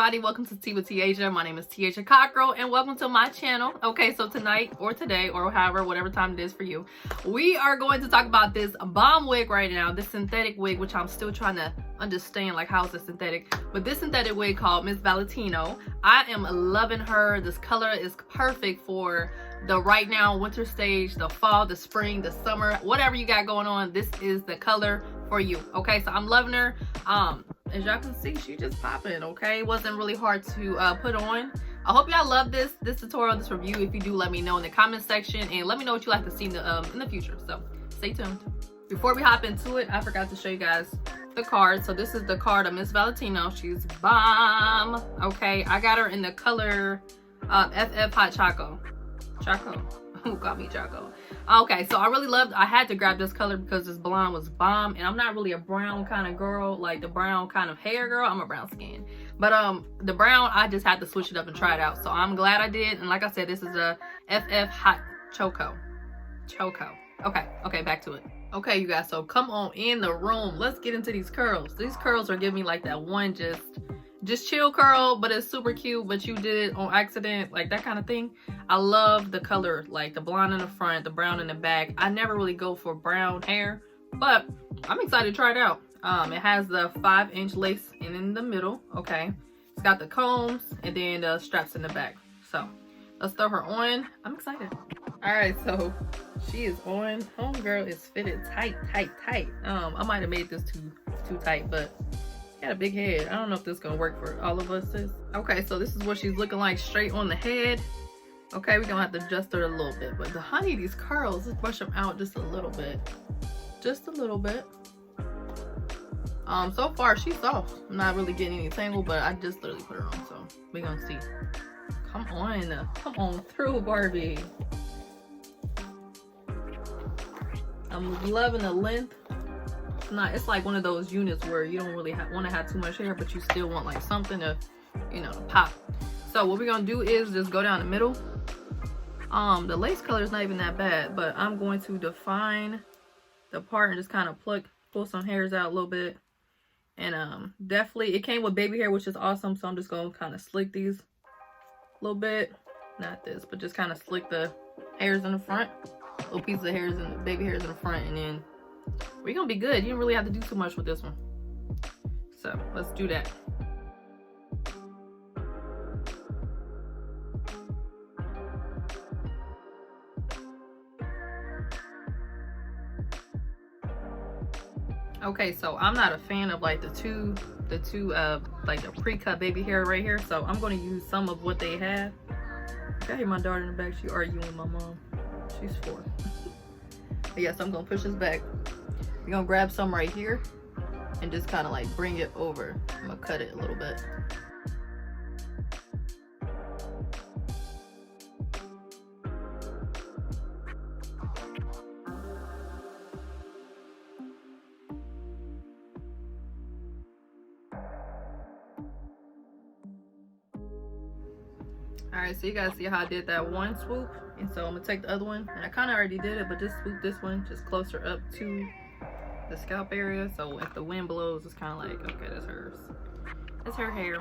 everybody, welcome to Tea with Tiasia. My name is Tiasia Cockrell and welcome to my channel. Okay, so tonight or today or however, whatever time it is for you, we are going to talk about this bomb wig right now, this synthetic wig, which I'm still trying to understand, like, how is it synthetic? But this synthetic wig called Miss Valentino, I am loving her. This color is perfect for the right now winter stage, the fall, the spring, the summer, whatever you got going on. This is the color for you. Okay, so I'm loving her. As y'all can see, she just popping. Okay, it wasn't really hard to put on. I hope y'all love this tutorial, this review. If you do, let me know in the comment section and let me know what you like to see in the future. So stay tuned. Before we hop into it, I forgot to show you guys the card. So this is the card of Miss Valentino. She's bomb. Okay, I got her in the color FF Hot Choco. Who got me Choco? Okay, so I had to grab this color because this blonde was bomb, and I'm not really a brown kind of girl, like the brown kind of hair girl. I'm a brown skin, but the brown, I just had to switch it up and try it out. So I'm glad I did. And like I said, this is a FF Hot Choco. Okay, back to it. Okay, you guys, so come on in the room. Let's get into these curls. These curls are giving me like that one just chill curl, but it's super cute, but you did it on accident, like that kind of thing. I love the color, like the blonde in the front, the brown in the back. I never really go for brown hair, but I'm excited to try it out. It has the 5-inch lace in the middle. Okay, it's got the combs and then the straps in the back. So let's throw her on. I'm excited. All right, so she is on. Homegirl is fitted tight. I might have made this too tight, but got a big head. I don't know if this is gonna work for all of us, sis. Okay, so this is what she's looking like straight on the head. Okay, we're gonna have to adjust her a little bit, but the honey, these curls, let's brush them out just a little bit. So far she's soft. I'm not really getting any tangle, but I just literally put her on, so we're gonna see. Come on through, Barbie. I'm loving the length. It's like one of those units where you don't really want to have too much hair, but you still want like something to, to pop. So what we're gonna do is just go down the middle. The lace color is not even that bad, but I'm going to define the part and just kind of pull some hairs out a little bit. And definitely it came with baby hair, which is awesome. So I'm just gonna kind of slick these a little bit, not this, but just kind of slick the hairs in the front, little pieces of hairs and baby hairs in the front, and then we're gonna be good. You don't really have to do too much with this one. So let's do that. Okay, so I'm not a fan of like the two like the pre-cut baby hair right here. So I'm gonna use some of what they have. I hear my daughter in the back. She arguing with my mom. She's 4. But yes, I'm gonna push this back. We're gonna grab some right here and just kind of like bring it over. I'm gonna cut it a little bit. All right, so you guys see how I did that one swoop, and so I'm gonna take the other one, and I kind of already did it, but just swoop this one just closer up to the scalp area, so if the wind blows, it's kind of like, okay, that's hers. That's her hair.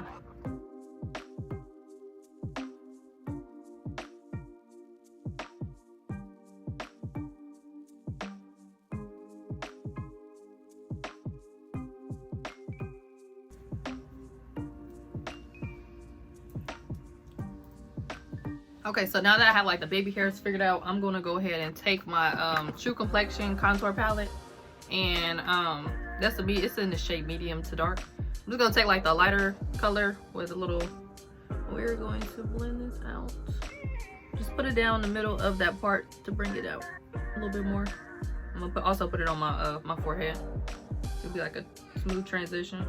Okay, so now that I have like the baby hairs figured out, I'm gonna go ahead and take my True Complexion contour palette, and it's in the shade medium to dark. I'm just gonna take like the lighter color with a little. We're going to blend this out. Just put it down the middle of that part to bring it out a little bit more. I'm gonna also put it on my my forehead. It'll be like a smooth transition.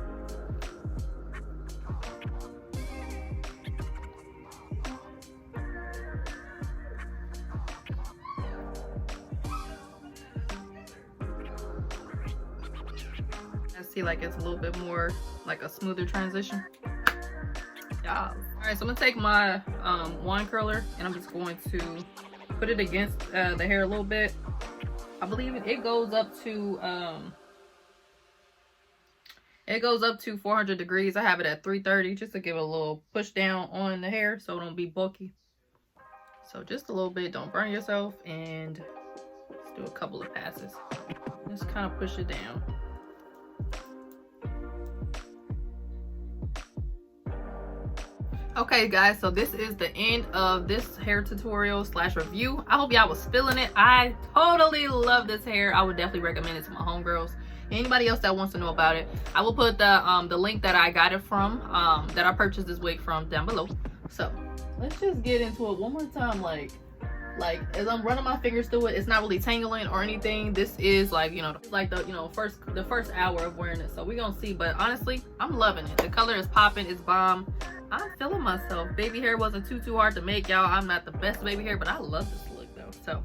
See, like it's a little bit more like a smoother transition. Yeah. All right, so I'm gonna take my wand curler and I'm just going to put it against the hair a little bit. I believe it goes up to It goes up to 400 degrees. I have it at 330 just to give it a little push down on the hair so it don't be bulky. So just a little bit, don't burn yourself, and let's do a couple of passes. Just kind of push it down. Okay guys, so this is the end of this hair tutorial slash review. I hope y'all was feeling it. I totally love this hair. I would definitely recommend it to my homegirls. Anybody else that wants to know about it, I will put the link that I got it from, that I purchased this wig from, down below. So let's just get into it one more time. Like as I'm running my fingers through it, it's not really tangling or anything. This is like, you know, like the first hour of wearing it. So we're gonna see, but honestly, I'm loving it. The color is popping, it's bomb. I'm feeling myself. Baby hair wasn't too hard to make, y'all. I'm not the best baby hair, but I love this look though. So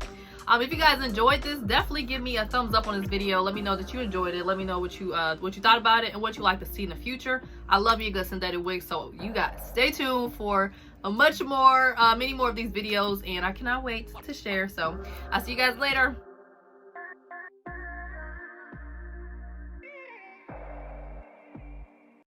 if you guys enjoyed this, definitely give me a thumbs up on this video. Let me know that you enjoyed it. Let me know what you thought about it and what you like to see in the future. I love you good synthetic wigs, so you guys stay tuned for many more of these videos, and I cannot wait to share. So I'll see you guys later.